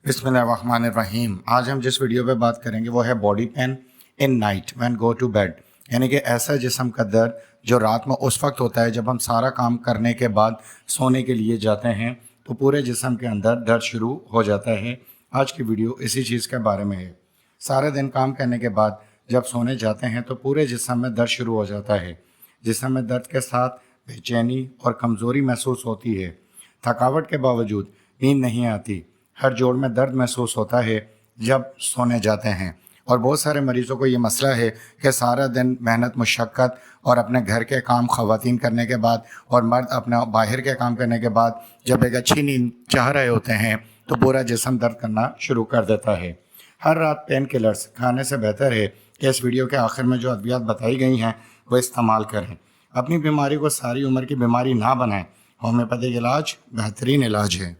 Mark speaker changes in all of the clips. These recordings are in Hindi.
Speaker 1: बिस्मिल्लाहिर्रहमानिर्रहीम। आज हम जिस वीडियो पे बात करेंगे वो है body pain in night when go to bed, यानी कि ऐसा जिस्म का दर्द जो रात में उस वक्त होता है जब हम सारा काम करने के बाद सोने के लिए जाते हैं तो पूरे जिस्म के अंदर दर्द शुरू हो जाता है। आज की वीडियो इसी चीज़ के बारे में है। सारे दिन काम करने के बाद जब सोने जाते हैं तो पूरे जिस्म में दर्द शुरू हो जाता है। जिस्म में दर्द के साथ बेचैनी और कमज़ोरी महसूस होती है। थकावट के बावजूद नींद नहीं आती। हर जोड़ में दर्द महसूस होता है जब सोने जाते हैं। और बहुत सारे मरीज़ों को ये मसला है कि सारा दिन मेहनत मुशक्क़त और अपने घर के काम ख़वातीन करने के बाद और मर्द अपना बाहर के काम करने के बाद जब एक अच्छी नींद चाह रहे होते हैं तो पूरा जिस्म दर्द करना शुरू कर देता है। हर रात पेन किलर्स खाने से बेहतर है कि इस वीडियो के आखिर में जो अद्वियात बताई गई हैं वो इस्तेमाल करें। अपनी बीमारी को सारी उम्र की बीमारी ना बनाएं। होम्योपैथिक इलाज बेहतरीन इलाज है।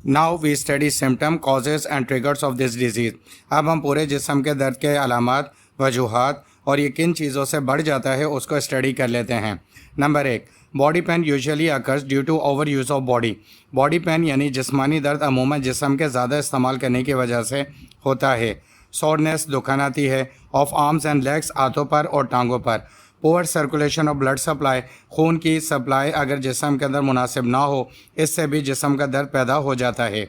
Speaker 1: Now we study symptom causes and triggers of this disease. अब हम पूरे जिस्म के दर्द के अलामात, वजूहात और ये किन चीज़ों से बढ़ जाता है उसको स्टडी कर लेते हैं। Number 1, body pain usually occurs due to over use of body. Body pain यानी जिस्मानी दर्द अमूमन जिस्म के ज़्यादा इस्तेमाल करने की वजह से होता है। सोरनेस दुखान आती है ऑफ आर्म्स एंड लेग्स, हाथों पर और टांगों पर। Poor circulation of blood supply, खून की सप्लाई अगर जिस्म के अंदर मुनासिब ना हो, इससे भी जिस्म का दर्द पैदा हो जाता है।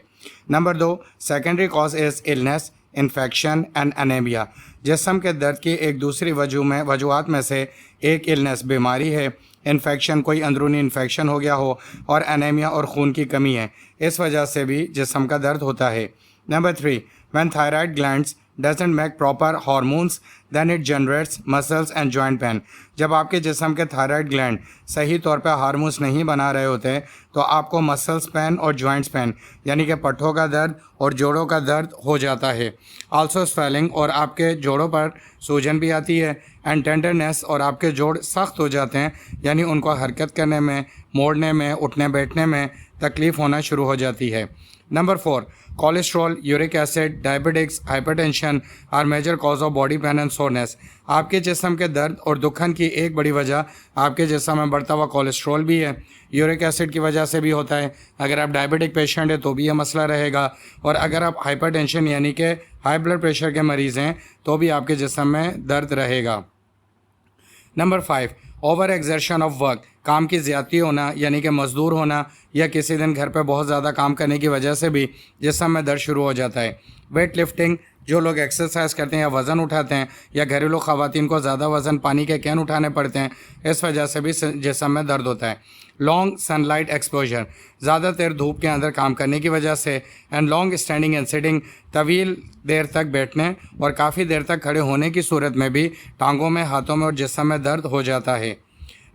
Speaker 1: Number 2, secondary cause is illness, infection and anaemia. जिस्म के दर्द की एक दूसरी वजूहात में से एक इलनेस बीमारी है, इन्फेक्शन कोई अंदरूनी इन्फेक्शन हो गया हो और एनीमिया और खून की कमी है, इस वजह से भी जिस्म का दर्द होता है। Number 3, when thyroid glands doesn't make proper hormones then it generates muscles and joint pain। जब आपके जिस्म के थायराइड ग्लैंड सही तौर पर हार्मोन्स नहीं बना रहे होते तो आपको मसल्स पेन और जॉइंट्स पेन यानी कि पट्ठों का दर्द और जोड़ों का दर्द हो जाता है। आल्सो स्वेलिंग, और आपके जोड़ों पर सूजन भी आती है। एंड टेंडरनेस, और आपके जोड़ सख्त हो जाते हैं यानी उनको हरकत करने में, मोड़ने में, उठने बैठने में तकलीफ़ होना शुरू हो जाती है। Number 4, cholesterol, uric acid, diabetics, hypertension are major cause of body pain and soreness. आपके जिस्म के दर्द और दुखन की एक बड़ी वजह आपके जिस्म में बढ़ता हुआ कोलेस्ट्रॉल भी है। यूरिक एसिड की वजह से भी होता है। अगर आप डायबिटिक पेशेंट हैं तो भी यह मसला रहेगा, और अगर आप हाइपरटेंशन यानी कि हाई ब्लड प्रेशर के मरीज़ हैं तो भी आपके जिस्म में दर्द रहेगा। Number 5, over exertion of work, काम की ज़्यादती होना यानी कि मजदूर होना या किसी दिन घर पे बहुत ज़्यादा काम करने की वजह से भी जिस्म में दर्द शुरू हो जाता है। वेट लिफ्टिंग, जो लोग एक्सरसाइज करते हैं या वज़न उठाते हैं, या घरेलू ख़वातीन को ज़्यादा वज़न पानी के कैन उठाने पड़ते हैं, इस वजह से भी जिस्म में दर्द होता है। लॉन्ग सनलाइट एक्सपोजर, ज़्यादा देर धूप के अंदर काम करने की वजह से। And long standing and sitting, तवील देर तक बैठने और काफ़ी देर तक खड़े होने की सूरत में भी टांगों में, हाथों में और जिस्म में दर्द हो जाता है।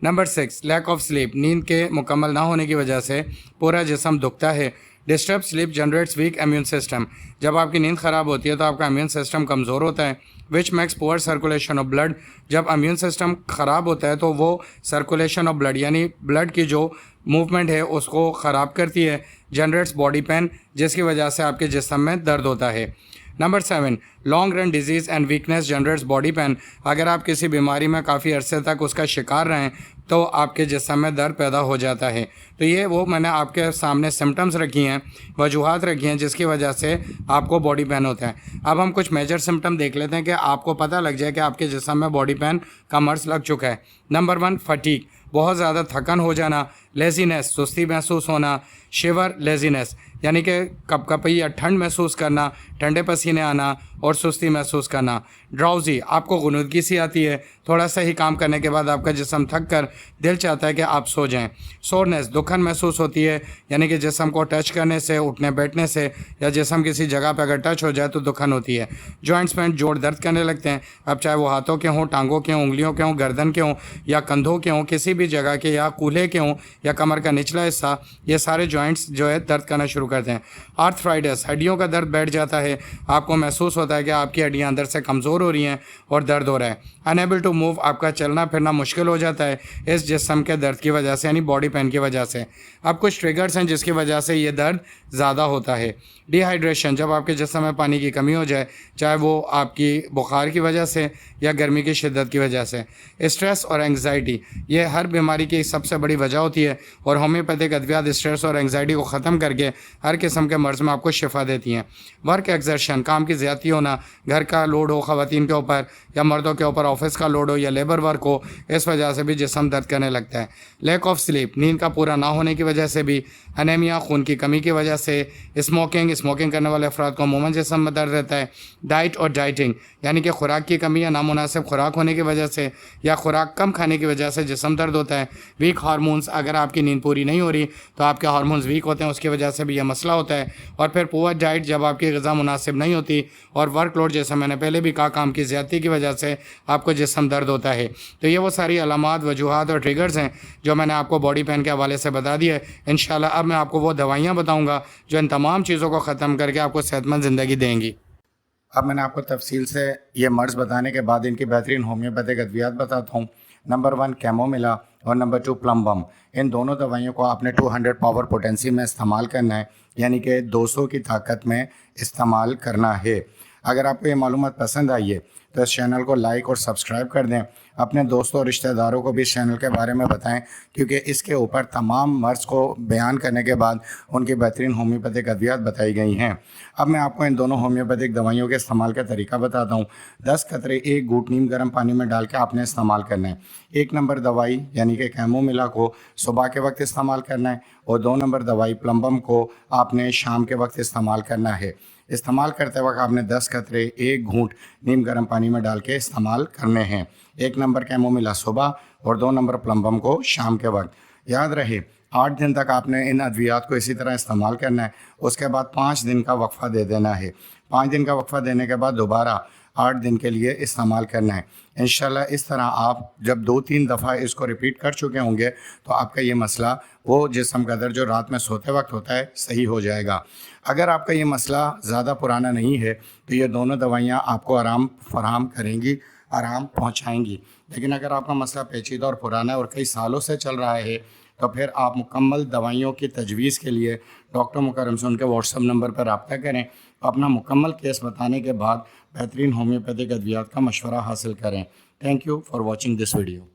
Speaker 1: नंबर 6, लैक ऑफ स्लीप, नींद के मुकम्मल ना होने की वजह से पूरा जिस्म दुखता है। Disturb sleep generates week immune system, जब आपकी नींद ख़राब होती है तो आपका इम्यून सिस्टम कमज़ोर होता है। Which makes poor circulation of blood, जब इम्यून सिस्टम ख़राब होता है तो वो सर्कुलेशन ऑफ ब्लड यानी ब्लड की जो मूवमेंट है उसको ख़राब करती है। जनरेट्स बॉडी पेन, जिसकी वजह से आपके जिस्म में दर्द होता है। Number 7, long run disease and weakness generates body pain, अगर आप किसी बीमारी में काफ़ी अरसे तक उसका शिकार रहें तो आपके जिस्म में दर्द पैदा हो जाता है। तो ये वो मैंने आपके सामने सिम्टम्स रखी हैं, वजूहात रखी हैं जिसकी वजह से आपको बॉडी पेन होता है। अब हम कुछ मेजर सिम्टम देख लेते हैं कि आपको पता लग जाए कि आपके जिस्म में बॉडी पेन का मर्ज लग चुका है। नंबर 1, फटीग, बहुत ज़्यादा थकन हो जाना। लेज़ीनेस, सुस्ती महसूस होना। शिवर, लेज़ीनेस यानी कि कपकपी या ठंड महसूस करना, ठंडे पसीने आना और सुस्ती महसूस करना। ड्राउजी, आपको गुनूदगी सी आती है, थोड़ा सा ही काम करने के बाद आपका जिस्म थक कर दिल चाहता है कि आप सो जाएं। सोरनेस, दुखन महसूस होती है यानी कि जिस्म को टच करने से, उठने बैठने से या जिस्म किसी जगह पर अगर टच हो जाए तो दुखन होती है। जॉइंट्स में जोड़ दर्द करने लगते हैं, अब चाहे वो हाथों के हों, टांगों के हों, उंगलियों के हों, गर्दन के हों या कंधों के हों, किसी भी जगह के, या कूल्हे के हों या कमर का निचला हिस्सा, ये सारे जॉइंट्स जो है दर्द करना शुरू करते हैं। आर्थराइटिस, हड्डियों का दर्द बैठ जाता है, आपको महसूस होता है कि आपकी हड्डियां अंदर से कमज़ोर हो रही हैं और दर्द हो रहा है। अनेबल टू मूव, आपका चलना फिरना मुश्किल हो जाता है इस जिस्म के दर्द की वजह से यानी बॉडी पेन की वजह से। अब कुछ ट्रिगर्स हैं जिसकी वजह से ये दर्द ज़्यादा होता है। डिहाइड्रेशन, जब आपके जिस्म में पानी की कमी हो जाए, चाहे वो आपकी बुखार की वजह से या गर्मी की शिद्दत की वजह से। स्ट्रेस और एंग्जाइटी, ये हर
Speaker 2: हर बीमारी की सबसे बड़ी वजह होती है और होम्योपैथिक अद्वियात स्ट्रेस और एंग्जाइटी को ख़त्म करके हर किस्म के मर्ज़ में आपको शिफा देती हैं। वर्क एक्सर्शन, काम की ज़्यादती होना, घर का लोड हो ख़वातीन के ऊपर या मर्दों के ऊपर, ऑफिस का लोड हो या लेबर वर्क हो, इस वजह से भी जिस्म दर्द करने लगता है। लैक ऑफ स्लीप, नींद का पूरा ना होने की वजह से भी, अनेमिया, खून की कमी की वजह से, स्मोकिंग करने वाले अफराद को अमूमन जिस्म में दर्द रहता है। डाइट और डाइटिंग यानी कि खुराक की कमी या नामुनासिब खुराक होने की वजह से या खुराक कम खाने की वजह से जिस्म दर्द होता है। वीक हार्मोन्स, अगर आपकी नींद पूरी नहीं हो रही तो आपके हार्मोन्स वीक होते हैं, उसकी वजह से भी यह मसला होता है। और फिर पुअर डाइट, जब आपकी ग़िज़ा मुनासिब नहीं होती और वर्कलोड, जैसा मैंने पहले भी कहा, काम की ज़्यादती की वजह से आपको जिस्म दर्द होता है। तो ये वो सारी अलामात, वजूहात और ट्रिगर्स हैं जो मैंने आपको बॉडी पेन के हवाले से बता दिया है। इंशाल्लाह अब मैं आपको वो दवाइयाँ बताऊँगा जो इन तमाम चीज़ों को ख़त्म करके आपको सेहतमंद ज़िंदगी देंगी।
Speaker 1: अब मैंने आपको तफसील से ये मर्ज़ बताने के बाद इनकी बेहतरीन होम्योपैथिक अद्वियात बताता हूँ। नंबर 1 कैमोमिला और नंबर 2 प्लम बम। इन दोनों दवाइयों को आपने 200 पावर पोटेंसी में इस्तेमाल करना है, यानी कि 200 की ताकत में इस्तेमाल करना है। अगर आपको ये मालूमात पसंद आई है तो इस चैनल को लाइक और सब्सक्राइब कर दें। अपने दोस्तों और रिश्तेदारों को भी इस चैनल के बारे में बताएं, क्योंकि इसके ऊपर तमाम मर्ज़ को बयान करने के बाद उनकी बेहतरीन होम्योपैथिक अद्वियात बताई गई हैं। अब मैं आपको इन दोनों होम्योपैथिक दवाइयों के इस्तेमाल का तरीका बताता हूँ। 10 कतरे 1 घूंट नीम गर्म पानी में डाल के आपने इस्तेमाल करना है। 1 नंबर दवाई यानी कि कैमोमिला को सुबह के वक्त इस्तेमाल करना है और 2 नंबर दवाई प्लम बम को आपने शाम के वक्त इस्तेमाल करना है। इस्तेमाल करते वक्त आपने 10 कतरे 1 घूंट नीम गर्म पानी में डाल के इस्तेमाल करने हैं। 1 नंबर कैमोमिला सुबह और 2 नंबर प्लम बम को शाम के वक्त। याद रहे 8 दिन तक आपने इन अद्वियात को इसी तरह इस्तेमाल करना है। उसके बाद 5 दिन का वक्फ़ा दे देना है। 5 दिन का वक्फ़ा देने के बाद दोबारा 8 दिन के लिए इस्तेमाल करना है। इंशाल्लाह इस तरह आप जब 2-3 दफ़ा इसको रिपीट कर चुके होंगे तो आपका ये मसला, वो जिस्म का दर्द जो रात में सोते वक्त होता है, सही हो जाएगा। अगर आपका ये मसला ज़्यादा पुराना नहीं है तो ये दोनों दवाइयाँ आपको आराम फराहम करेंगी, आराम पहुँचाएँगी। लेकिन अगर आपका मसला पेचीदा और पुराना है और कई सालों से चल रहा है तो फिर आप मुकम्मल दवाइयों की तजवीज़ के लिए डॉक्टर मुकर्रम से उनके व्हाट्सएप नंबर पर रब्ता करें। अपना मुकम्मल केस बताने के बाद बेहतरीन होम्योपैथिक अद्वियात का मशवरा हासिल करें। Thank you for watching this video.